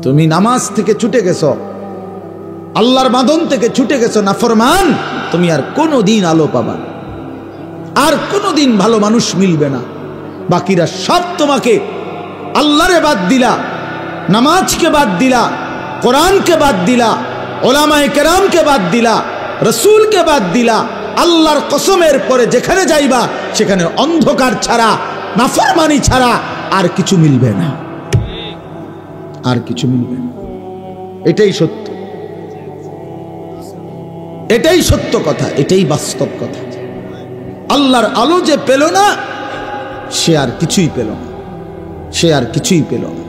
তুমি নামাজ থেকে ছুটে গেছো, আল্লাহর বাঁধন থেকে ছুটে গেছো নাফরমান, তুমি আর কোনোদিন আলো পাবা, আর কোনোদিন ভালো মানুষ মিলবে না। বাকিরা সব তোমাকে আল্লাহরে বাদ দিলা, নামাজকে বাদ দিলা, কোরআনকে বাদ দিলা, ওলামায়ে কেরামকে বাদ দিলা, রসুলকে বাদ দিলা। আল্লাহর কসমের পরে যেখানে যাইবা সেখানে অন্ধকার ছাড়া, নাফরমানি ছাড়া আর কিছু মিলবে না, আর কিছু মিলবে না। এটাই সত্য, এটাই সত্য কথা, এটাই বাস্তব কথা। আল্লাহর আলো যে পেল না সে আর কিছুই পেল না, সে আর কিছুই পেল না।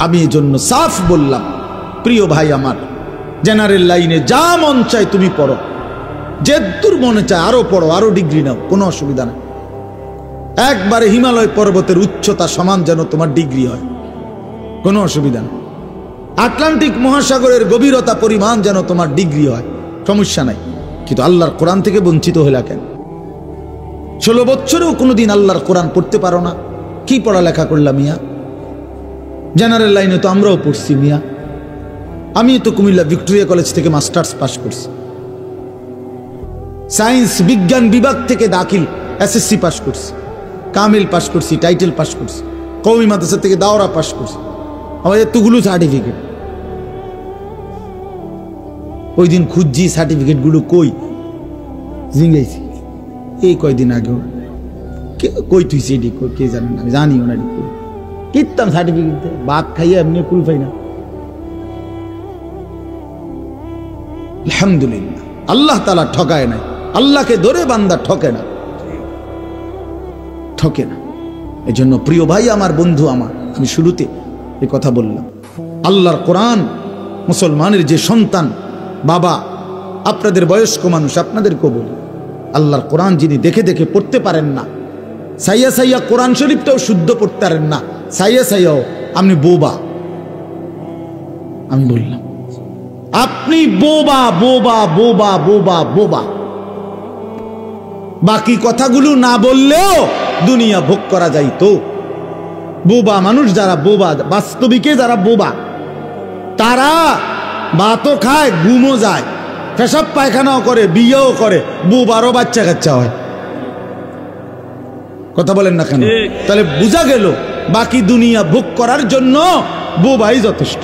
আমি এজন্য সাফ বললাম, প্রিয় ভাই আমার, জেনারেল লাইনে যা মন চায় তুমি পড়ো, যে দূর মনে চায় আরো পড়ো, আরো ডিগ্রি নাও, কোনো অসুবিধা নেই। একবারে হিমালয় পর্বতের উচ্চতা সমান যেন তোমার ডিগ্রি হয়, কোনো অসুবিধা নেই। আটলান্টিক মহাসাগরের গভীরতা পরিমাণ যেন তোমার ডিগ্রি হয়, সমস্যা নাই। কিন্তু আল্লাহর কোরআন থেকে বঞ্চিত হইলা কেন? 16 বছরেও কোনোদিন আল্লাহর কোরআন পড়তে পারো না, কি পড়ালেখা করলাম মিয়া? জেনারেল লাইনে তো আমরাও পড়ছি মিয়া। আমি তো কুমিল্লা ভিক্টোরিয়া কলেজ থেকে মাস্টার্স পাস করছি, সায়েন্স বিজ্ঞান বিভাগ থেকে দাখিল এসএসসি পাস করছি, কামিল পাস করছি, টাইটেল পাস করছি, কওমি মাদ্রাসা থেকে দাওরা পাস করছি, আমার এতগুলো সার্টিফিকেট। ওই দিন খুঁজছি সার্টিফিকেট গুলো কই, জিঙ্গাইছি এই কয়দিন আগেও, কই তুই সেটি কে জানেন, আমি জানি ওনারি কই কিতাম সার্টিফিকেট, বাদ খাইয়ে এমনি কুল পাই না। আলহামদুলিল্লাহ, আল্লাহ তাআলা ঠকায় নাই, আল্লাহকে ধরে বান্দা ঠকে না, ঠকে না। এই জন্য প্রিয় ভাই আমার, বন্ধু আমার, আমি শুরুতে এই কথা বললাম, আল্লাহর কোরআন মুসলমানের যে সন্তান, বাবা, আপনাদের বয়স্ক মানুষ, আপনাদেরকেও বলি, আল্লাহর কোরআন যিনি দেখে দেখে পড়তে পারেন না, সাইয়া সাইয়া কোরআন শরীফটাও শুদ্ধ পড়তে পারেন না, সাইয়া সাইয়াও আপনি বোবা। আমি বললাম আপনি বোবা, বোবা, বোবা, বোবা, বোবা। বাকি কথাগুলো না বললেও দুনিয়া ভোগ করা যাইতো। বোবা মানুষ যারা বোবা, বাস্তবিকে যারা বোবা, তারা ভাতও খায়, ঘুমও যায়, পেশাব পায়খানাও করে, বিয়েও করে, বোবারও বাচ্চা কাচ্চা হয়। কথা বলেন না কেন? তাহলে বোঝা গেল বাকি দুনিয়া ভোগ করার জন্য বোবাই যথেষ্ট,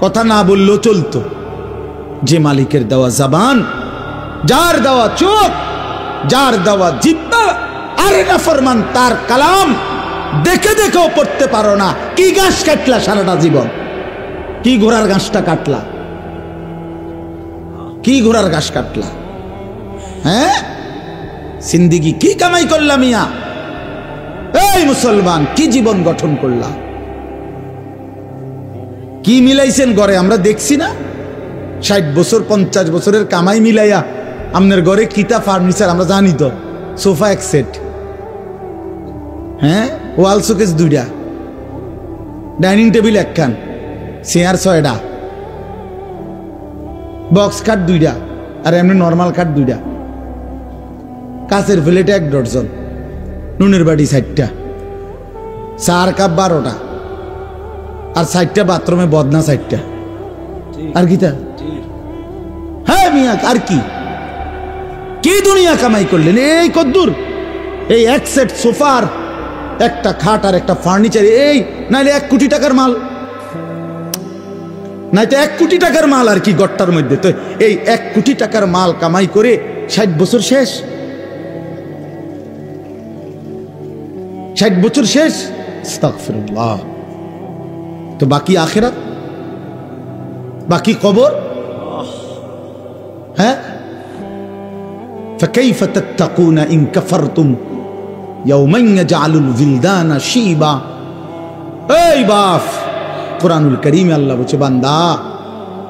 কথা না বললেও চলতো। যে মালিকের দেওয়া জবান, যার দেওয়া চোখ, যার দেওয়া জিহ্বা, আর নাফরমান তার কালাম দেখে দেখেও পড়তে পারো না। কি ঘাস কাটলা সারাটা জীবন? কি ঘোড়ার ঘাসটা কাটলা? কি ঘোড়ার ঘাস কাটলা? হ্যাঁ, জিন্দেগি কি কামাই করলা মিয়া? এই মুসলমান, কি জীবন গঠন করলা? কি মিলাইছেন ঘরে? আমরা দেখছি না 60 বছর 50 বছরের কামাই মিলাইয়া আপনার ঘরে কিতা ফার্নিচার আমরা জানি তো। সোফা এক সেট, হ্যাঁ, ওয়াল শোকেস 2টা, ডাইনিং টেবিল একখান, চেয়ার 6টা, বক্স খাট 2টা, আর এমনি নর্মাল খাট 2টা, কাচের প্লেট 1 ডজন, নুনের বাটি 4টা, চার কাপ 12টা, আর 4টা বাথরুমে বদনা 4টা। আর কিতা? হ্যাঁ মিয়া, আর কি কি দুনিয়া কামাই করলেন? এই কদ্দুর, এই এক সেট সোফার, একটা খাট আর একটা ফার্নিচার, এই নাইলে 1 কোটি টাকার মাল, নাই তো 1 কোটি টাকার মাল আর কি গট্টার মধ্যে। তো এই 1 কোটি টাকার মাল কামাই করে 60 বছর শেষ, 60 বছর শেষ। আস্তাগফিরুল্লাহ। তো বাকি আখিরাত, বাকি কবর। হ্যাঁ, فكيف تتقون إن كفرتم يوما يجعل الولدان شيبا। এই বাপ, কোরআনুল কারীমে আল্লাহ বলছে, বান্দা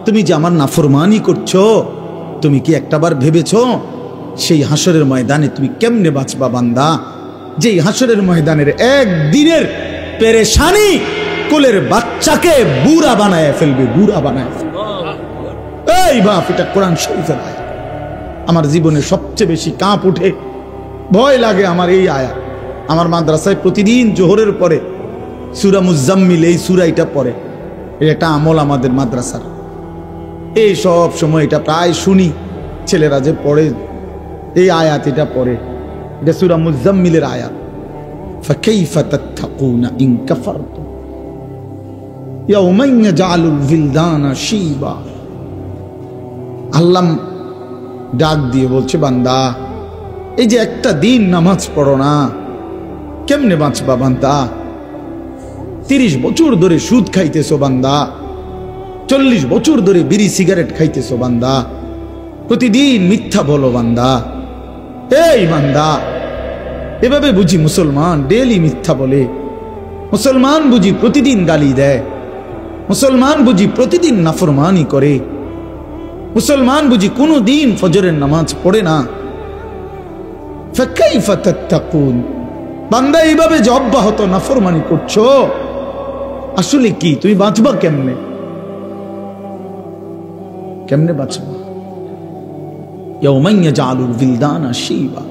তুমি যে আমার নাফরমানি করছো, তুমি কি একটাবার ভেবেছো সেই হাসরের ময়দানে তুমি কেমনে বাঁচবা? বান্দা, যেই হাসরের ময়দানের একদিনের পেরেশানি কোলের বাচ্চাকে বুড়া বানায় ফেলবে, বুড়া বানায় ফেলবে। এই বাপ, এটা কোরআন শরীফের আয়াত। আমার জীবনে সবচেয়ে বেশি কাঁপ উঠে, ভয় লাগে আমার এই আয়াত। আমার মাদ্রাসায় প্রতিদিন জোহরের পরে সূরা মুজাম্মিল, এই সূরা এটা পড়ে। এটা আমল আমাদের মাদ্রাসার। এই সব সময় এটা প্রায় শুনি, ছেলেরা যে পড়ে এই আয়াত, এটা পড়ে, এটা সূরা মুজাম্মিলের আয়াত। ফাকাইফা তাত্তাকুনা ইন কাফারতুম ইয়াওমান ইয়াজআলুল বিলদানা শিবা। আল্লাহ ডাক দিয়ে বলছে, বান্দা এই যে একটা দিন নামাজ পড়ো না, কেমনে বাঁচবা বান্দা? 30 বছর ধরে সুদ খাইতেছো বান্দা, 40 বছর ধরে বিড়ি সিগারেট খাইতেছো বান্দা, প্রতিদিন মিথ্যা বলো বান্দা। এই বান্দা, এভাবে বুঝি মুসলমান ডেলি মিথ্যা বলে? মুসলমান বুঝি প্রতিদিন গালি দেয়? মুসলমান বুঝি প্রতিদিন নাফরমানি করে? মুসলমান বুঝি কোনো দিন ফজরের নামাজ পড়ে না? ফাকাইফা তাত্তাকুন, বান্দা এইভাবে যে অব্যাহত নাফরমানি করছো, আসলে কি তুমি বাঁচবা কেমনে? কেমনে বাঁচবা? ইয়াওমান ইয়াজআলুল বিলদানা শিবা,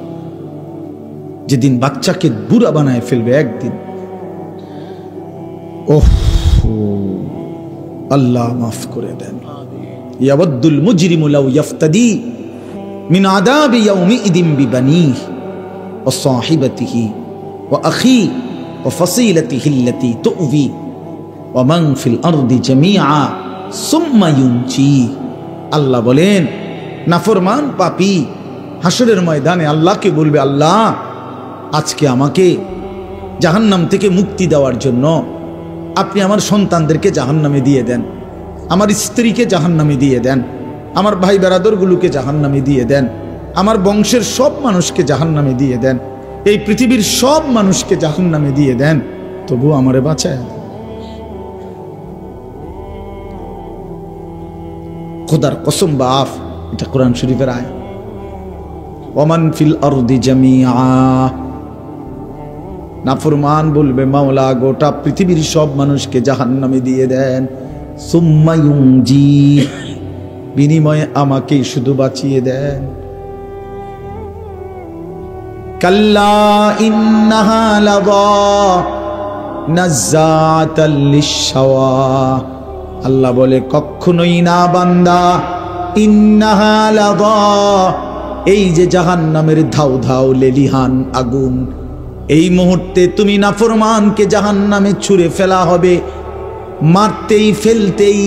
যেদিন বাচ্চাকে বুড়া বানায় ফেলবে একদিন। ওহ আল্লাহ মাফ করে দেন। ইয়াওয়াদ্দুল মুজরিমু লাউ ইফতাদি মিন আযাবি ইয়াউমিইদিন বিবানিহি ওয়া সাহিবাতিহি ওয়া আখি ওয়া ফাসিলাতিহি আল্লাতী তু'বি ওয়া মান ফিল আরদি জামিআ সুম্মা ইউনজি। আল্লাহ বলেন, নাফরমান পাপী হাসরের ময়দানে আল্লাহকে বলবে, আল্লাহ আজকে আমাকে জাহান্নাম থেকে মুক্তি দেওয়ার জন্য আপনি আমার সন্তানদেরকে জাহান্নামে দিয়ে দেন, আমার স্ত্রীকে জাহান্নামে দিয়ে দেন, আমার ভাই বেরাদরগুলোকে জাহান্নামে দিয়ে দেন, আমার বংশের সব মানুষকে জাহান্নামে দিয়ে দেন, এই পৃথিবীর সব মানুষকে জাহান্নামে দিয়ে দেন, তবু আমারে বাঁচায়। খোদার কসম বাপ, এটা কোরআন শরীফের আয়াত। ওমান ফিল আরদি জামিআ, নাফরমান বলবে, মাওলা গোটা পৃথিবীর সব মানুষকে জাহান্নামে দিয়ে দেন, সুম্মা ইউনজি, বিনিময়ে আমাকে শুধু বাঁচিয়ে দেন। কাল্লা ইন্নাহা লাযা নাযাতাল লিশশাওয়া, আল্লাহ বলে কখনোই না বান্দা। ইন্নাহা লাযা, এই যে জাহান্নামের ধাউ ধাউ লেলিহান আগুন, এই মুহূর্তে তুমি নাফরমানকে জাহান্নামে ছুঁড়ে ফেলা হবে, মারতেই ফেলতেই।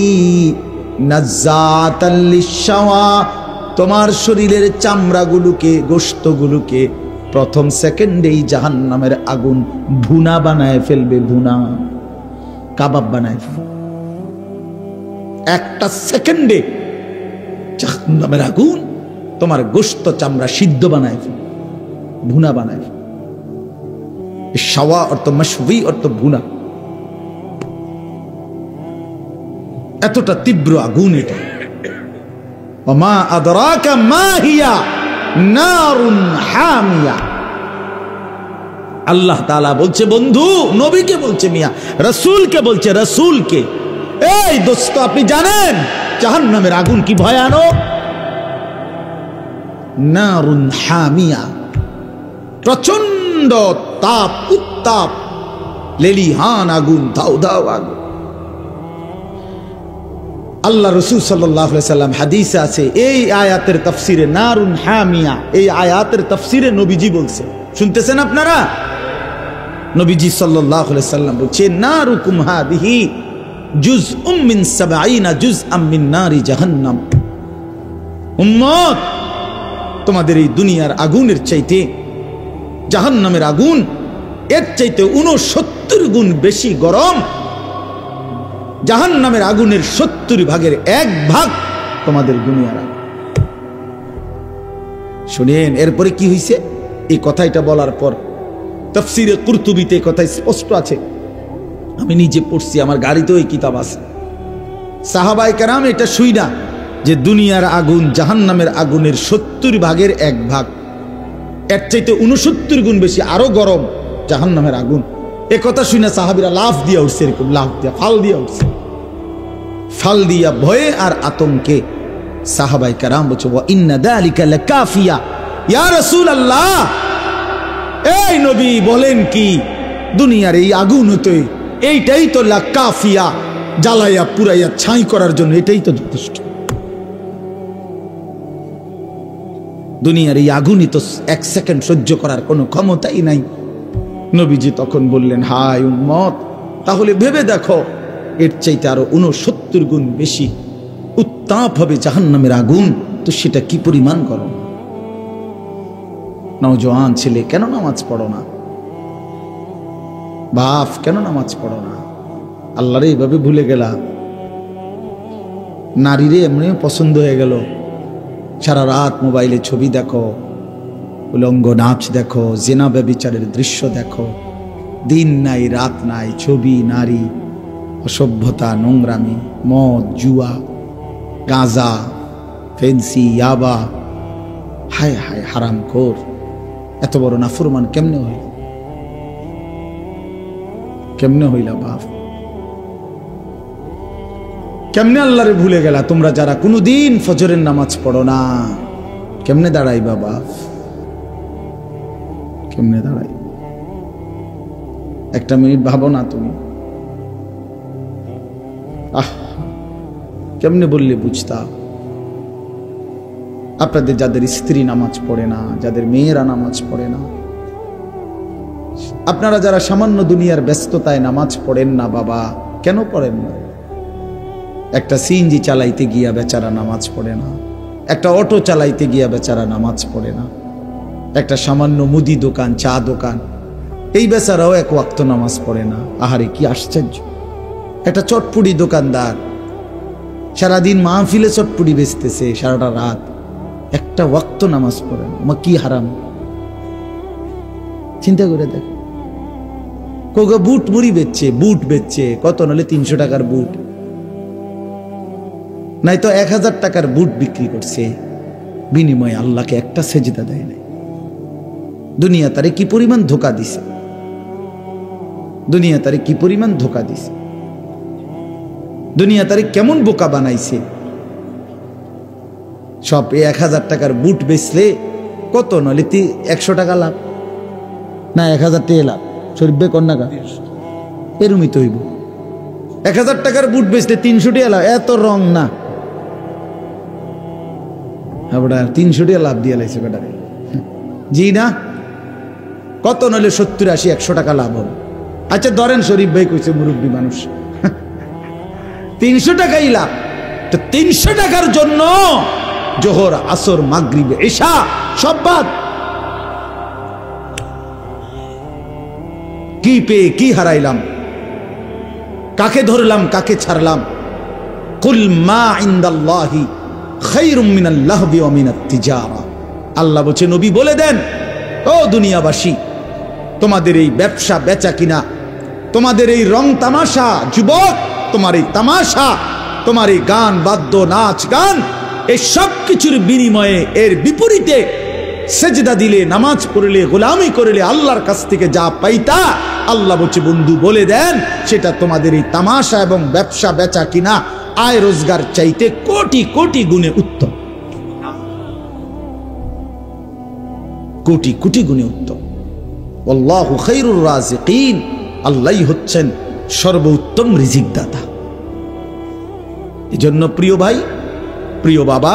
নাযাতাল লিশশাওয়া, তোমার শরীরের চামড়াগুলোকে, গোশতগুলোকে প্রথম সেকেন্ডেই জাহান্নামের আগুন ভুনা বানায় ফেলবে, ভুনা কাবাব বানায় ফেলবে। একটা সেকেন্ডে জাহান্নামের আগুন তোমার গোশত চামড়া সিদ্ধ বানায় ফেলবে, ভুনা বানায় ফেলবে। শাওয়া অর্থ মাশউই অর্থ ভুনা। এতটা তীব্র আগুন এটা। ওমা আদরাকা মা হিয়া নারুন হামিয়া। আল্লাহ তাআলা বলছে, বন্ধু নবীকে বলছে, মিয়া রাসূলকে বলছে, রাসূলকে, এই দোস্ত আপনি জানেন জাহান্নামের আগুন কি ভয়ানক? নারুন হামিয়া, প্রচন্ড তাপ, উত্তাপ, লেলিহান আগুন, ধাউ ধাউ আগুন। আল্লাহ রাসূল সাল্লাল্লাহু আলাইহি সাল্লাম হাদিসে আছে, এই আয়াতের তাফসিরে নারুন হামিয়া, এই আয়াতের তাফসিরে নবীজি বলছে, শুনতেছেন আপনারা? নবীজি সাল্লাল্লাহু আলাইহি সাল্লাম বলছে, নারুকুম হাদিহি জুজউম মিন 70 জুজআম মিন নারি জাহান্নাম। উম্মত, তোমাদের এই দুনিয়ার আগুনের চাইতে জাহান্নামের আগুন এর চাইতে 69 গুণ বেশি গরম। জাহান্নামের আগুনের 70 ভাগের 1 ভাগ তোমাদের দুনিয়ার আগুন। শুনেন এরপরে কি হইছে? এই কথাটা বলার পর তাফসীরে কুরতুবীতে কথা স্পষ্ট আছে, আমি নিজে পড়ছি, আমার গাড়িতেও এই কিতাব আছে। সাহাবায়ে কেরাম এটা শুইনা যে দুনিয়ার আগুন জাহান্নামের আগুনের 70 ভাগের 1 ভাগ, এর চাইতে 69 গুণ বেশি আরো গরম জাহান্নামের আগুন, এ কথা শুনে সাহাবীরা লাফ দিয়া উঠছে, এরকম লাফ দিয়া, ফাল দিয়া উঠছে। ফাল দিয়া ভয়ে আর আতঙ্কে সাহাবায়ে কেরাম বলছে, ওয়া ইন্না যালিকা লাকাফিয়া ইয়া রাসূলুল্লাহ, এই নবী বলেন কি, দুনিয়ার এই আগুন হতে এইটাই তো লাকাফিয়া, জ্বালাইয়া পুরাইয়া ছাই করার জন্য এটাই তো যথেষ্ট। দুনিয়ার এই আগুনই তো এক সেকেন্ড সহ্য করার কোনো ক্ষমতাই নাই। নবীজি তখন বললেন, হায় উম্মত, তাহলে ভেবে দেখো এর চাইতে আরো 69 গুণ বেশি উত্তাপ হবে জাহান্নামের আগুন, তো সেটা কি পরিমাণ গরম। নওজোয়ান ছেলে, কেন নামাজ পড়ো না? বাপ, কেন নামাজ পড়ো না? আল্লাহরে এইভাবে ভুলে গেলা, নারীরে এমনি পছন্দ হয়ে গেল, সারা রাত মোবাইলে ছবি দেখো, উলঙ্গ নাচ দেখো, জেনা ব্যভিচারের দৃশ্য দেখো, দিন নাই রাত নাই, ছবি, নারী, অসভ্যতা, নোংরামি, মদ, জুয়া, গাঁজা, ফেন্সি, ইয়াবা, হায় হায় হারামখোর। এত বড় নাফরমান কেমনে হইল? কেমনে হইলা বাপ? কেমনে আল্লাহরে ভুলে গেলা? তোমরা যারা কোনোদিন ফজরের নামাজ পড়ো না, কেমনে দাঁড়াইবা বাপ? কেমনে দাঁড়াই? একটা মিনিট ভাবো না তুমি। কেমনে বললে বুঝতা? আপনাদের যাদের স্ত্রী নামাজ পড়ে না, যাদের মেয়েরা নামাজ পড়ে না, আপনারা যারা সামান্য দুনিয়ার ব্যস্ততায় নামাজ পড়েন না বাবা, কেন পড়েন না? একটা সিএনজি চালাইতে গিয়া বেচারা নামাজ পড়ে না, একটা অটো চালাইতে গিয়া বেচারা নামাজ পড়ে না, একটা সামান্য মুদি দোকান, চা দোকান, এই বেচারাও এক ওয়াক্ত নামাজ পড়ে না। আহারে কি আশ্চর্য! একটা চটপুরি দোকানদার সারাদিন মাহফিলে চটপুরি বেচতেছে, সারাটা রাত একটা ওয়াক্ত নামাজ পড়ে না। কি হারাম! চিন্তা করে দেখ। কোগো বুট মুড়ি বেচছে, বুট বেচছে কত, নাহলে 300 টাকার বুট, নাই তো 1000 টাকার বুট বিক্রি করছে, বিনিময়ে আল্লাহকে একটা সেজদা দেয় নাই। দুনিয়া তারে কি পরিমাণ ধোঁকা দিছে, দুনিয়া তারে কি পরিমাণ ধোঁকা দিছে, দুনিয়া তারে কেমন বোকা বানাইছে। সব 1000 টাকার বুট বেচলে কত, নাহলে 100 টাকা লাভ, না 1000 টাকা লাভ, শরীফ বে কন্যা এরমই তো হইব। 1000 টাকার বুট বেচলে 300 টাকা লাভ, এত রং না। 300 টাকা লাভ দিয়ে লাইছে বেটারে, জি না? কত, নাহলে 70, 80, 100 টাকা লাভ হবে। আচ্ছা ধরেন শরীফ ভাই কইছে মুরব্বী মানুষ 300 টাকাই লাভ, তো 300 টাকার জন্য জোহর, আসর, মাগরিব, ইশা সব বাদ। কি পেয়ে কি হারাইলাম? কাকে ধরলাম, কাকে ছাড়লাম? কুল মা ইনদাল্লাহি খায়রুম মিনাল লাহবি ওয়া মিনাত তিজারা। আল্লাহ বলছে, নবী বলে দেন, ও দুনিয়াবাসী, তোমাদের এই ব্যবসা বেচা কিনা, তোমাদের এই রং তামাশা, যুবক, তোমার এই তামাশা, তোমার এই গান বাদ্য, নাচ গান, এই সব কিছুর বিনিময়ে, এর বিপরীতে সেজদা দিলে, নামাজ পড়লে, গোলামি করলে আল্লাহর কাছ থেকে যা পাইতা, আল্লাহ বলছে বন্ধু বলে দেন, সেটা তোমাদের এই তামাশা এবং ব্যবসা বেচা কিনা, আয় রোজগার চাইতে কোটি কোটি গুণে উত্তম, কোটি কোটি গুণে উত্তম। আল্লাহু খায়রুর রাজিকিন, আল্লাহই হচ্ছেন সর্বোত্তম রিজিক দাতা। এজন্য প্রিয় ভাই, প্রিয় বাবা,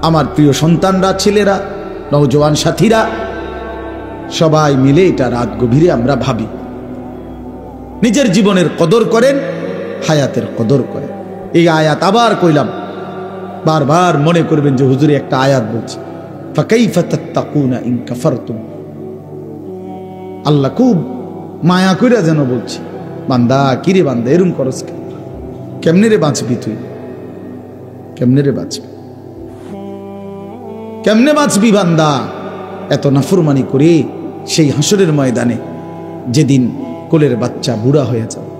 আমার প্রিয় সন্তানরা, ছেলেরা, নওজোয়ান সাথীরা, সবাই মিলে এটা রাত গভীরে আমরা ভাবি, নিজের জীবনের কদর করেন, হায়াতের কদর করেন। এই আয়াত আবার কইলাম, বারবার মনে করবেন যে হুজুরে একটা আয়াত বলছে, ফাকাইফা তাত্তাকুনা ইন কাফারতুম। আল্লাহ খুব মায়া কইরা যেন বলছে, বান্দা, কিরে বান্দা, এরম করস কেমনে রে বাঁচবি তুই? কেমনে রে বাঁচবি? কেমনে বাঁচবি বান্দা এত নাফরমানি করে সেই হাসরের ময়দানে, যেদিন কোলের বাচ্চা বুড়া হয়ে যাবে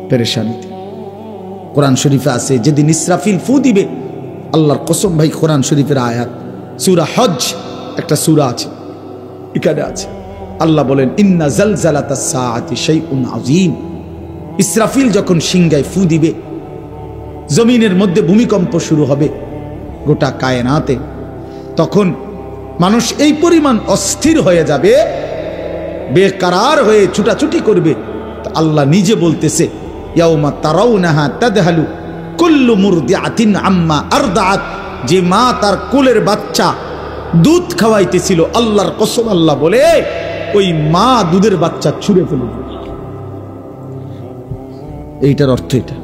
পেরেশানিতে। কোরআন শরীফে আছে, যেদিন ইসরাফিল ফু দিবে, আল্লাহর কসম ভাই, কোরআন শরীফের আয়াত, সূরা হজ একটা সূরা আছে, এখানে আছে, আল্লাহ বলেন, ইন্না জালজালাতাস সাআতি শাইউন আযীম। ইসরাফিল যখন সিংহায় ফু দিবে, জমিনের মধ্যে ভূমিকম্প শুরু হবে গোটা কায়নাতে, তখন মানুষ এই পরিমাণ অস্থির হয়ে যাবে, বেকারার হয়ে ছুটাছুটি করবে। আল্লাহ নিজে বলতেছে, ইয়াউমা তারাউনাহা তাদহালু কুল্লু মুরদিআতিন আম্মা আরদাআত, যে মা তার কোলের বাচ্চা দুধ খাওয়াইতেছিল, আল্লাহর কসম আল্লাহ বলে ওই মা দুধের বাচ্চা ছুঁড়ে ফেলে দিল। এইটার অর্থ এটা।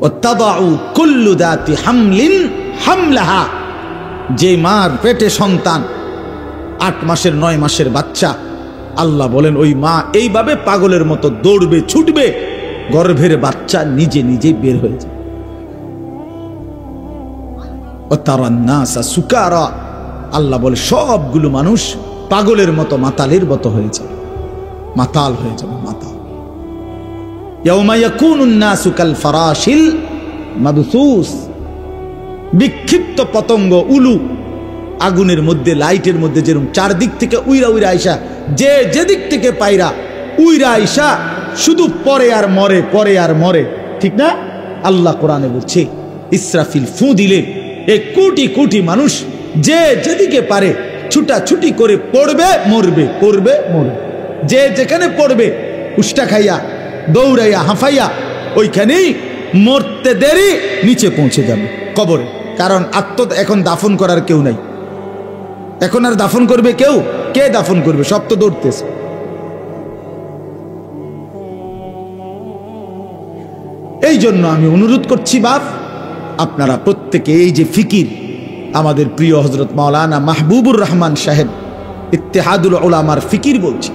ওয়াতাদাউ কুল্লু দাতি হামলিন হামলাহা, যে মার পেটে সন্তান 8 মাসের 9 মাসের বাচ্চা, আল্লাহ বলেন ওই মা এইভাবে পাগলের মতো দৌড়বে ছুটবে, গর্ভের বাচ্চা নিজে নিজে বের হয়ে যায়। সুকারা, আল্লাহ বলে সবগুলো মানুষ পাগলের মতো মাতালের মতো হয়ে যাবে, মাতাল হয়ে যাবে, মাতাল। ইয়াউমা ইয়াকুনুন নাসু কাল ফারাশিল মাবসুস, বিক্ষিপ্ত পতঙ্গ উলু আগুনের মধ্যে, লাইটের মধ্যে যেরকম চারদিক থেকে উইরা উইরা আইসা, যে যেদিক থেকে পাইরা উইরা আইসা শুধু পরে আর মরে, পরে আর মরে, ঠিক না? আল্লাহ কোরআনে বলছে ইসরাফিল ফু দিলে এই কোটি কোটি মানুষ যে যেদিকে পারে ছুটাছুটি করে পড়বে মরবে, পড়বে মরবে, যে যেখানে পড়বে উষ্টা খাইয়া দৌড়াইয়া হাঁফাইয়া ওইখানেই মরতে দেরি নিচে পৌঁছে যাবে কবরে। কারণ এখন দাফন করার কেউ নাই, এখন আর দাফন করবে কেউ? কে দাফন করবে? সব তো দৌড়তেছে। এই জন্য আমি অনুরোধ করছি বাপ, আপনারা প্রত্যেকে এই যে ফিকির, আমাদের প্রিয় হযরত মাওলানা মাহবুবুর রহমান সাহেব ইত্তেহাদুল উলামার ফিকির বলছি,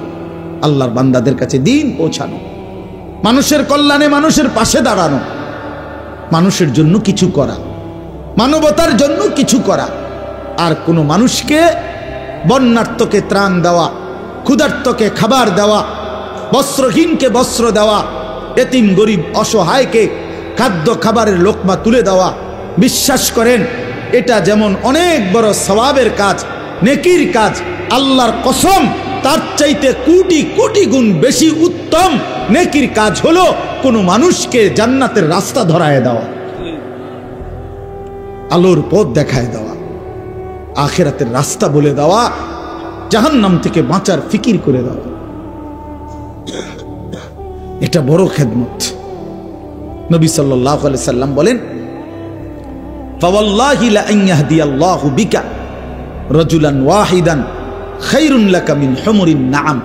আল্লাহর বান্দাদের কাছে দিন পৌঁছানো, মানুষের কল্যাণে মানুষের পাশে দাঁড়ানো, মানুষের জন্য কিছু করা, মানবতার জন্য কিছু করা, আর কোনো মানুষকে বন্যার্তকে ত্রাণ দেওয়া, ক্ষুধার্তকে খাবার দেওয়া, বস্ত্রহীনকে বস্ত্র দেওয়া, এতিম গরিব অসহায়কে খাদ্য খাবারের লোকমা তুলে দেওয়া, বিশ্বাস করেন এটা যেমন অনেক বড় সওয়াবের কাজ, নেকির কাজ, আল্লাহর কসম তার চাইতে কোটি কোটি গুণ বেশি উত্তম নেকির কাজ হলো কোনো মানুষকে জান্নাতের রাস্তা ধরায় দেওয়া, আলোর পথ দেখায় দেওয়া, আখিরাতের রাস্তা বলে দেওয়া, জাহান্নাম থেকে বাঁচার ফিকির করে দেওয়া। এটা বড় খেদমত। নবী সাল্লাল্লাহু আলাইহি সাল্লাম বলেন ফাওয়াল্লাহি লা আন ইয়াহদিয়াল্লাহু বিকা রাজুলান ওয়াহিদান খায়রুন লাকা মিন হুমুরিন নাআম।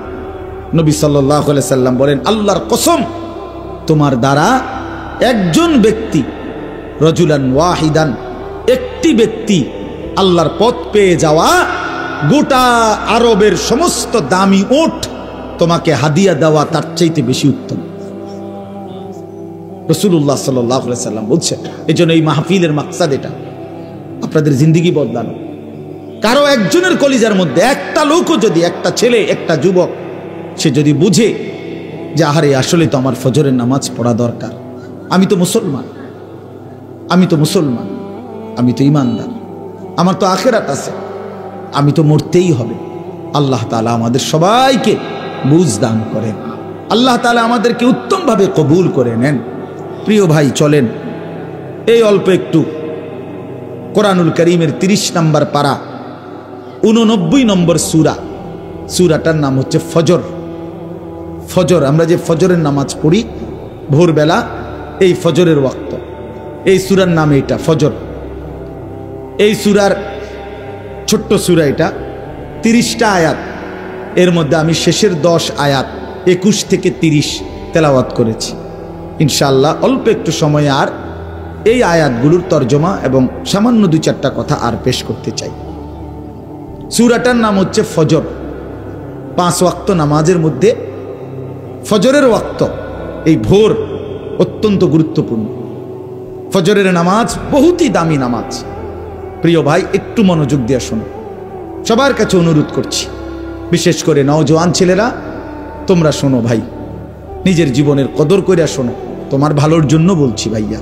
নবী সাল্লাল্লাহু আলাইহি সাল্লাম বলেন আল্লাহর কসম, তোমার দ্বারা একজন ব্যক্তি, রাজুলান ওয়াহিদান, একটি ব্যক্তি আল্লাহর পথ পেয়ে যাওয়া গোটা আরবের সমস্ত দামি উট তোমাকে হাদিয়া দেওয়া তার চাইতে বেশি উত্তম। রাসূলুল্লাহ সাল্লাল্লাহু আলাইহি সাল্লাম বলছেন, এই জন্য এই মাহফিলের মাকসাদ এটা, আপনাদের জিন্দেগি বদলানো। কারো একজনের কলিজার মধ্যে একটা লোকও যদি, একটা ছেলে, একটা যুবক, সে যদি বুঝে যে আহারে আসলে তো আমার ফজরের নামাজ পড়া দরকার, আমি তো মুসলমান, আমি তো মুসলমান, আমি তো ঈমানদার, আমার তো আখিরাত আছে, আমি তো মরতেই হবে। আল্লাহ তাআলা আমাদের সবাইকে বুঝ দান করেন, আল্লাহ তাআলা আমাদেরকে উত্তমভাবে কবুল করে নেন। প্রিয় ভাই, চলেন এই অল্প একটু কোরআনুল কারীমের 30 নম্বর পারা 89 নম্বর সূরা, সূরাটার নাম হচ্ছে ফজর। ফজর, আমরা যে ফজরের নামাজ পড়ি ভোরবেলা, এই ফজরের ওয়াক্ত, এই সূরার নাম এটা ফজর। এই সূরার ছোট্ট সূরা, এটা 30টা আয়াত, এর মধ্যে আমি শেষের 10 আয়াত 21 থেকে 30 তেলাওয়াত করেছি। ইনশাআল্লাহ অল্প একটু সময় আর এই আয়াতগুলোর তর্জমা এবং সামান্য 2-4টা কথা আর পেশ করতে চাই। সূরাটার নাম হচ্ছে ফজর। 5 ওয়াক্ত নামাজের মধ্যে ফজরের ওয়াক্ত, এই ভোর অত্যন্ত গুরুত্বপূর্ণ। ফজরের নামাজ বহুতই দামি নামাজ। প্রিয় ভাই, একটু মনোযোগ দিয়ে শোনো, সবার কাছে অনুরোধ করছি, বিশেষ করে নওজোয়ান ছেলেরা, তোমরা শোনো ভাই, নিজের জীবনের কদর কইরা শোনো, তোমার ভালোর জন্য বলছি ভাইয়া।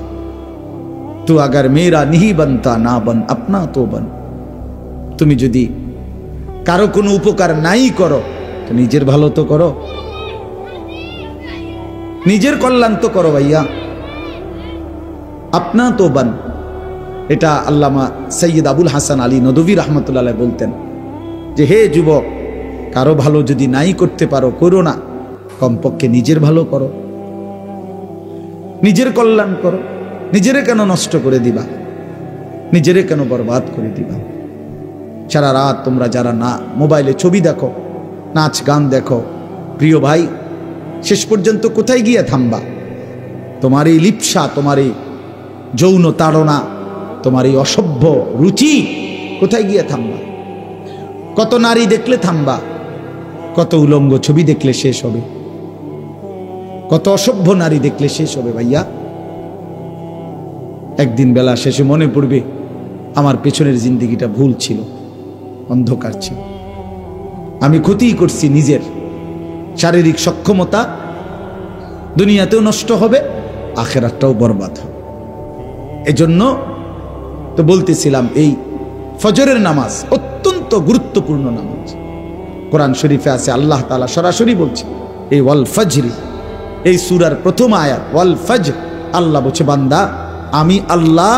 তু আগার মেরা নিহি বনতা না বন আপনা তো বন, তুমি যদি কারো কোনো উপকার নাই করো তো নিজের ভালো তো করো, নিজের কল্যাণ তো করো ভাইয়া। আপনা তো বন, এটা আল্লামা সৈয়দ আবুল হাসান আলী নদভী রহমতুল্লাহ আলাইহি বলতেন যে হে যুবক, কারো ভালো যদি নাই করতে পারো করো না, কমপক্ষে নিজের ভালো করো। নিজের কল্যাণ করো। নিজেরে কেন নষ্ট করে দিবা? নিজেরে কেন বরবাদ করে দিবা? সারা রাত তোমরা যারা না মোবাইলে ছবি দেখো, নাচ গান দেখো, প্রিয় ভাই, শেষ পর্যন্ত কোথায় গিয়ে থামবা? তোমার এই লিপ্সা, তোমার এই যৌন তাড়না, তোমার এই অসভ্য রুচি কোথায় গিয়ে থামবা? কত নারী দেখলে থামবা? কত উলঙ্গ ছবি দেখলে শেষ হবে? কত অসভ্য নারী দেখলে শেষ হবে ভাইয়া? একদিন বেলা শেষে মনে পড়বে আমার পেছনের জিন্দেগিটা ভুল ছিল, অন্ধকার ছিল, আমি ক্ষতিই করছি নিজের। শারীরিক সক্ষমতা দুনিয়াতেও নষ্ট হবে, আখিরাতটাও বরবাদ হবে। এজন্য তো বলতেছিলাম এই ফজরের নামাজ অত্যন্ত গুরুত্বপূর্ণ নামাজ। কোরআন শরীফে আছে, আল্লাহ তাআলা সরাসরি বলছে এই ওয়াল ফজরি, এই সূরার প্রথম আয়াত ওয়াল ফজর, আল্লাহ বলছে বান্দা আমি আল্লাহ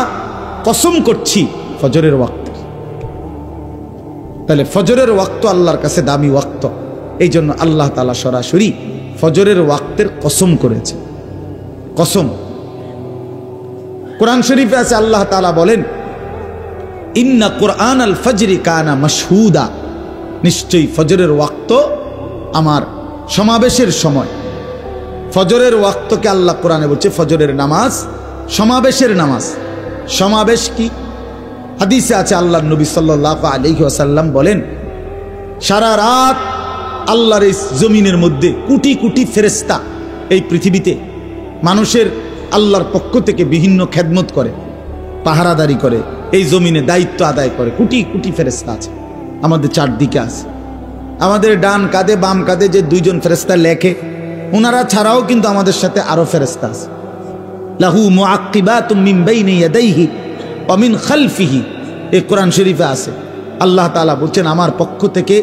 কসম করছি ফজরের ওয়াক্ত। তাহলে ফজরের ওয়াক্ত আল্লাহর কাছে দামি ওয়াক্ত, এই জন্য আল্লাহ তাআলা সরাসরি ফজরের ওয়াক্তের কসম করেছে। কসম কোরআন শরীফে আছে, আল্লাহ তাআলা বলেন ইন্না কুরআন আল ফজরি কানা মাশহুদা, নিশ্চয়ই ফজরের ওয়াক্ত আমার সমাবেশের সময়। ফজরের ওয়াক্তকে আল্লাহ কোরআনে বলছে ফজরের নামাজ সমাবেশের নামাজ। সমাবেশ কি? হাদিসে আছে আল্লাহর নবী সাল্লাল্লাহু আলাইহি ওয়াসাল্লাম বলেন সারা রাত আল্লাহর এই জমিনের মধ্যে কোটি কোটি ফেরেশতা এই পৃথিবীতে মানুষের আল্লাহর পক্ষ থেকে বিভিন্ন খেদমত করে, পাহারাদারি করে, এই জমিনে দায়িত্ব আদায় করে। কোটি কোটি ফেরেশতা আছে আমাদের চারদিকে আছে। আমাদের ডান কাঁধে বাম কাঁধে যে দুইজন ফেরেশতা লেখে, ওনারা ছাড়াও কিন্তু আমাদের সাথে আরো ফেরেশতা আছে। লাহু মুআক্কিবাতুম মিন বাইনি ইয়াদাইহি ওয়া মিন খালফিহি, এই কোরআন শরীফে আছে। আল্লাহ তাআলা বলছেন আমার পক্ষ থেকে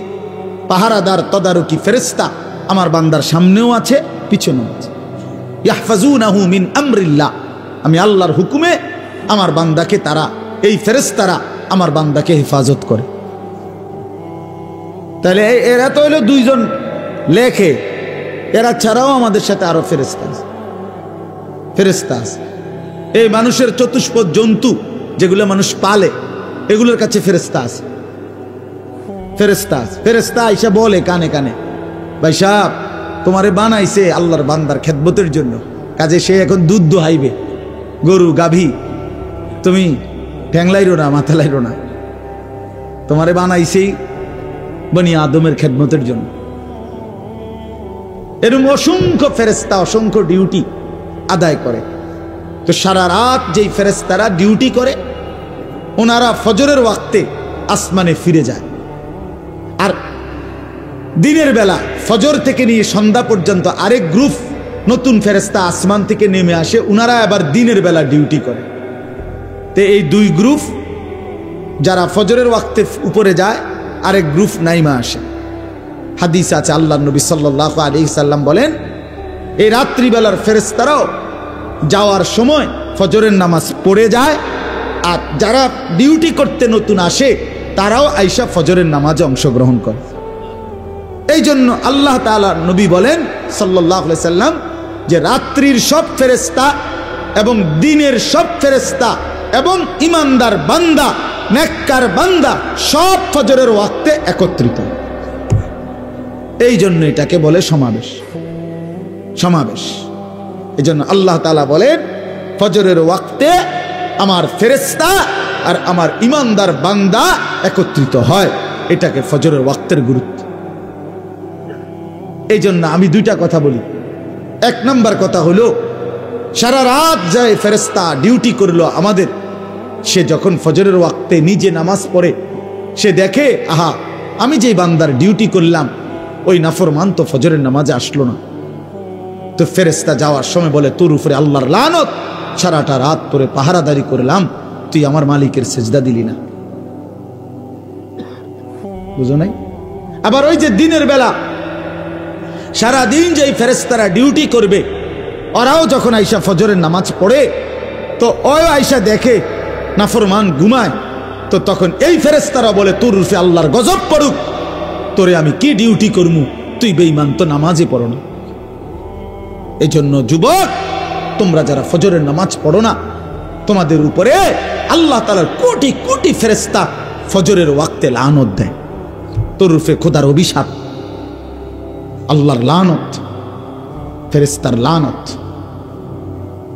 পাহারাদার তদারকি ফেরেশতা আমার বান্দার সামনেও আছে, পিছনেও আছে। ইয়াহফাজুনাহু মিন আমরিল্লাহ, আমি আল্লাহর হুকুমে আমার বান্দাকে তারা, এই ফেরেশতারা আমার বান্দাকে হেফাজত করে। তাহলে এরা তো হলো দুইজন লেখে, এরা ছাড়াও আমাদের সাথে আরো ফেরেশতা আছে। ফেরেশতা আছে এই মানুষের চতুষ্পদ জন্তু যেগুলো মানুষ পালে, এগুলোর কাছে ফেরেশতা আছে। ফেরেশতা আছে। ফেরেশতা আইসা বলে কানে কানে, ভাই সাহেব তোমারে বানাইছে আল্লাহর বান্দার খেদমতের জন্য, কাজে সে এখন দুধ দোহাইবে, গরু গাভী, তুমি ঠ্যাংলাইরো না, মাথা লাইরো না, তোমারে বানাইছেই বনি আদমের খেদমতের জন্য। এরকম অসংখ্য ফেরেশতা অসংখ্য ডিউটি আদায় করে। তো সারা রাত যেই ফেরেশতারা ডিউটি করে, ওনারা ফজরের ওয়াক্তে আসমানে ফিরে যায়। আর দিনের বেলা ফজর থেকে নিয়ে সন্ধ্যা পর্যন্ত আরেক গ্রুপ নতুন ফেরেশতা আসমান থেকে নেমে আসে, ওনারা আবার দিনের বেলা ডিউটি করে। তো এই দুই গ্রুপ যারা ফজরের ওয়াক্তে উপরে যায়, আরেক গ্রুপ নাইমা আসে। হাদিস আছে আল্লাহর নবী সাল্লাল্লাহু আলাইহি সাল্লাম বলেন এই রাত্রিবেলার ফেরেশতারাও যাওয়ার সময় ফজরের নামাজ পড়ে যায়, আর যারা ডিউটি করতে নতুন আসে তারাও আইসা ফজরের নামাজে অংশগ্রহণ করে। এই জন্য আল্লাহ তাআলা নবী বলেন সাল্লাল্লাহু আলাইহি সাল্লাম যে রাত্রির সব ফেরেশতা এবং দিনের সব ফেরেশতা এবং ইমানদার বান্দা, নেককার বান্দা সব ফজরের ওয়াক্তে একত্রিত। এই জন্য এটাকে বলে সমাবেশ। সমাবেশ এই জন্য আল্লাহ তাআলা বলেন ফজরের ওয়াক্তে আমার ফেরেশতা আর আমার ইমানদার বান্দা একত্রিত হয়, এটাকে ফজরের ওয়াক্তের গুরুত্ব। এই জন্য আমি দুইটা কথা বলি। এক নাম্বার কথা হলো সারা রাত যায় ফেরেশতা ডিউটি করলো আমাদের, সে যখন ফজরের ওয়াক্তে নিজে নামাজ পড়ে সে দেখে আহা আমি যেই বান্দার ডিউটি করলাম ওই নাফরমান তো ফজরের নামাজে আসলো না। তো ফেরেশতা যাওয়ার সময় বলে তোর উপরে আল্লাহর লানত, সারাটা রাত তোরে পাহারাদারি করলাম, তুই আমার মালিকের সেজদা দিলি না। বুঝো নাই? আবার ওই যে দিনের বেলা সারাদিন যেই ফেরেশতারা ডিউটি করবে, ওরাও যখন আইসা ফজরের নামাজ পড়ে তো ওই আইসা দেখে নাফরমান ঘুমায়, তো তখন এই ফেরেশতারা বলে তোর উপরে আল্লাহর গজব পড়ুক, তোরে আমি কি ডিউটি করবো, তুই বেঈমান, তো নামাজে পড়ো না। এই জন্য যুবক তোমরা যারা ফজরের নামাজ পড়ো না, তোমাদের উপরে আল্লাহ তাআলার কোটি কোটি ফেরেশতা ফজরের ওয়াক্তে লানত দেয়। তোর রূপে খোদার অভিশাপ, আল্লাহর লানত, ফেরেশতার লানত।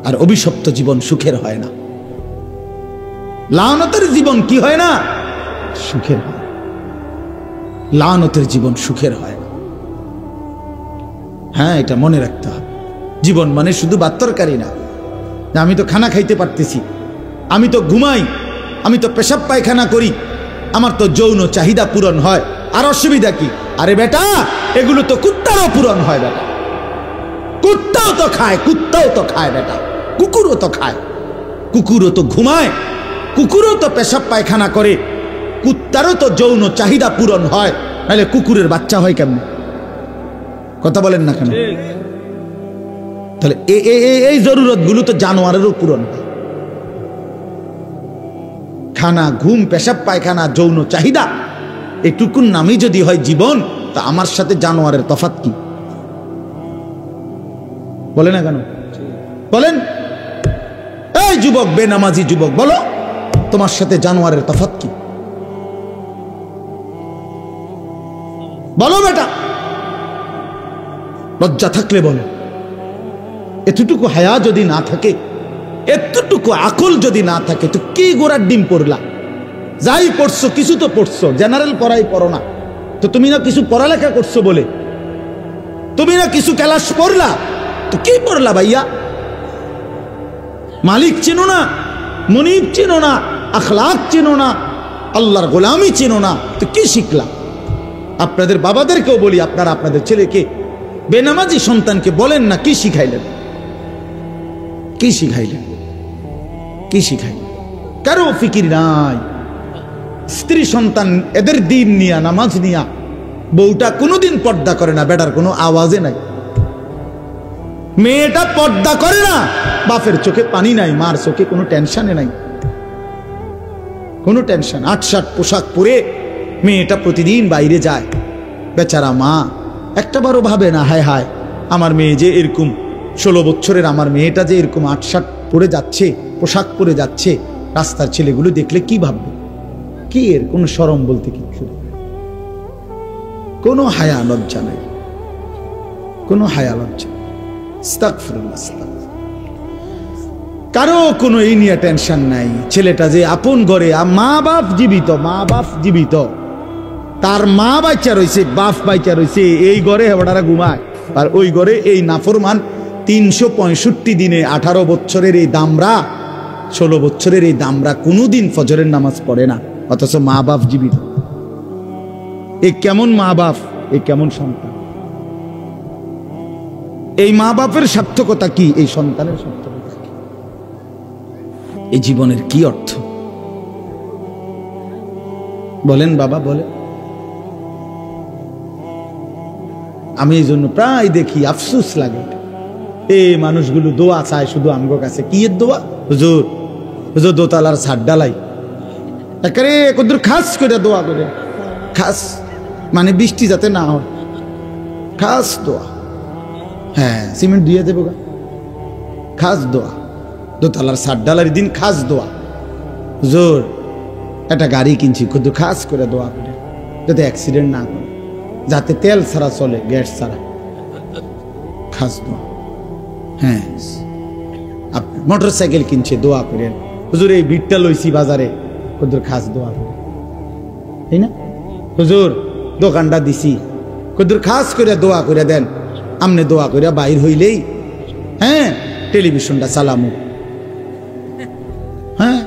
আর অভিশপ্ত জীবন সুখের হয় না, লানতের জীবন কি হয় না? সুখের হয়। লানতের জীবন সুখের হয় না। হ্যাঁ, এটা মনে রাখতে হবে। জীবন মানে শুধু ভাত তরকারি না। আমি তো খানা খাইতে পারতেছি, আমি তো ঘুমাই, আমি তো পেশাব পায়খানা করি, আমার তো যৌন চাহিদা পূরণ হয়, আর অসুবিধা কি? আরে বেটা, এগুলো তো কুত্তারও পূরণ হয় বেটা। কুত্তাও তো খায়, কুত্তাও তো খায় বেটা, কুকুরও তো খায়, কুকুরও তো ঘুমায়, কুকুরও তো পেশাব পায়খানা করে, কুত্তারও তো যৌন চাহিদা পূরণ হয়, নাহলে কুকুরের বাচ্চা হয় কেমন? কথা বলেন না কেন? তাহলে এই জরুরত গুলো তো জানোয়ারেরও পূরণ হয়। খানা, ঘুম, পেশাব পায়খানা, যৌন চাহিদা, এটুকুর নামই যদি হয় জীবন, তা আমার সাথে জানোয়ারের তফাৎ কি? বলে না কেন? বলেন। এই যুবক, বেনামাজি যুবক, বলো তোমার সাথে জানোয়ারের তফাৎ কি? বলো বেটা, লজ্জা থাকলে বলো। এতটুকু হায়া যদি না থাকে, এতটুকু আকল যদি না থাকে, তো কি গোড়ার ডিম পড়লা? যাই পড়ছো, কিছু তো পড়ছো, জেনারেল পড়াই পড়ো না তো। তুমি না কিছু পড়ালেখা করছো বলে, তুমি না কিছু ক্লাস পড়লা, তো কি পড়লা ভাইয়া? মালিক চেনো না, মুনিব চেনো না, আখলাক চেনো না, আল্লাহর গোলামি চেনো না, তো কি শিখলা? আপনাদের বাবাদেরকেও বলি, আপনারা আপনাদের ছেলেকে, বেনামাজি সন্তানকে বলেন না, কি শিখাইলেন? কি শিখাইলেন? কি শিখাইলেন? কারো ফিকির নাই। স্ত্রী সন্তান এদের দিন নিয়া, নামাজ নিয়া, বউটা কোনোদিন পর্দা করে না, বেটার কোনো আওয়াজে নাই। মেয়েটা পর্দা করে না, বাপের চোখে পানি নাই, মার চোখে কোনো টেনশনে নাই, কোনো টেনশন। ৮-৮ পোশাক পরে মেয়েটা প্রতিদিন বাইরে যায়, বেচারা মা একটাবারও ভাবে না, হায় হায় আমার মেয়ে যে এরকম, 16 বছরের আমার মেয়েটা যে এরকম ৮-৮ পরে যাচ্ছে, পোশাক পরে যাচ্ছে, রাস্তার ছেলেগুলো দেখলে কি ভাববে? কি এর কোনো শরম বলতে কিছু, কোনো হায়া লজ্জা নাই, কোনো হায়া লজ্জা। আস্তাগফিরুল্লাহ, কারো কোনো এই নিয়ে টেনশন নাই। ছেলেটা যে আপন ঘরে, মা বাপ জীবিত, মা বাপ জীবিত, তার মা বাচ্চা রয়েছে, বাপ বাচ্চা রয়েছে, এই ঘরে হেবড়ারা ঘুমায়, আর ওই ঘরে এই নাফরমান 365 দিনে 18 বছরের এই দামরা, 16 বছরের এই দামরা কোনোদিন ফজরের নামাজ পড়ে না, অথচ মা বাপ জীবিত। এ কেমন মা বাপ, এ কেমন সন্তান? এই মা বাপের সার্থকতা কি? এই সন্তানের সার্থকতা কি? এই জীবনের কি অর্থ? বলেন বাবা, বলেন। আমি এই জন্য প্রায় দেখি, আফসোস লাগে, এই মানুষগুলো দোয়া চায় শুধু আমগো কাছে। কি এর দোয়া? হুজুর, হুজুর দোতলার ছাদ ডালাই, একেবারে কদ্দুর খাস করে দোয়া করে, খাস মানে বৃষ্টি যাতে না হয়, খাস দোয়া। হ্যাঁ, সিমেন্ট দিয়ে দেবো গা, খাস দোয়া। দোতলার ছাদ ডালার দিন খাস দোয়া। হুজুর একটা গাড়ি কিনছি, কদ্দুর খাস করে দোয়া করে, যাতে অ্যাক্সিডেন্ট না করে, যাতে তেল ছাড়া চলে, গ্যাস ছাড়া, খাস দোয়া। হ্যাঁ, আপনি মোটর সাইকেল কিনছে, দোয়া করেন। হুজুর এই বিটটা লইছি বাজারে, কদ্দুর খাস দোয়া করে, তাই না? হুজুর দোকানটা দিছি, কদ্দুর খাস করে দোয়া করে দেন। আমনে দোয়া করে বাইর হইলেই, হ্যাঁ, টেলিভিশনটা চালামু। হ্যাঁ,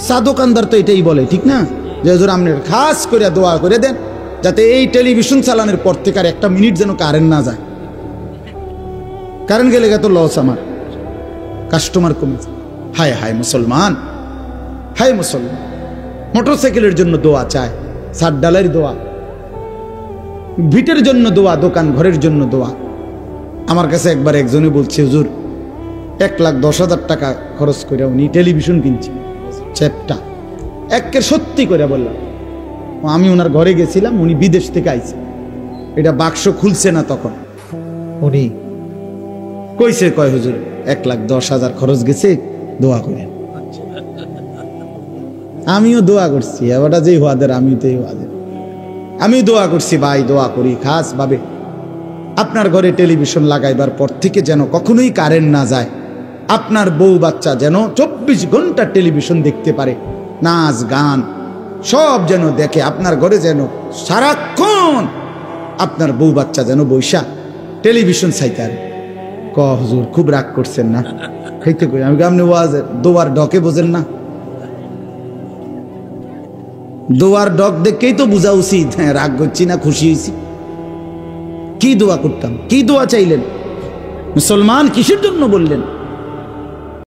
চা দোকানদার তো এটাই বলে, ঠিক না? যে হুজুর আপনি খাস করে দোয়া করে দেন, যাতে এই টেলিভিশন চালানোর পর থেকে আর একটা মিনিট যেন কারেন্ট না যায়। কারেন্ট গেলে তো লস, আমার কাস্টমার কমে যায়। হায় হায় মুসলমান, হায় মুসলমান, মোটরসাইকেলের জন্য দোয়া চায়, ছাদ ডালের দোয়া, ভিটের জন্য দোয়া, দোকান ঘরের জন্য দোয়া। আমার কাছে একবার একজনে বলছে, হুজুর 1,10,000 টাকা খরচ করে উনি টেলিভিশন কিনছে, চ্যাপটা একের সত্যি করে বললাম। আমি ওনার ঘরে গেছিলাম, উনি বিদেশ থেকে আইছে, এটা বাক্স খুলছে না তখন, উনি কইছে, কয় হুজুর 1,10,000 খরচ গেছে, দোয়া করেন। আমিও দোয়া করছি, এবারটা যেই ওয়াদের আমি তো এই ওয়াদের আমি দোয়া করছি ভাই, দোয়া করি খাস ভাবে আপনার ঘরে টেলিভিশন লাগাইবার পর থেকে যেন কখনোই কারেন্ট না যায়, আপনার বউ বাচ্চা যেন 24 ঘন্টা টেলিভিশন দেখতে পারে, নাচ গান সব যেন দেখে, আপনার ঘরে যেন সারাক্ষণ আপনার বউ বাচ্চা যেন বৈশা টেলিভিশন চাইতার। হুজুর খুব রাগ করছেন না? খাইতে কই আমি আপনি ওয়াজ দোয়ার ডকে বোঝেন না? দোয়ার ডক দেখেই তো বোঝা উচিত হ্যাঁ রাগ করছি না খুশি হয়েছি। কি দোয়া করতাম, কি দোয়া চাইলেন? মুসলমান কিসের জন্য বললেন?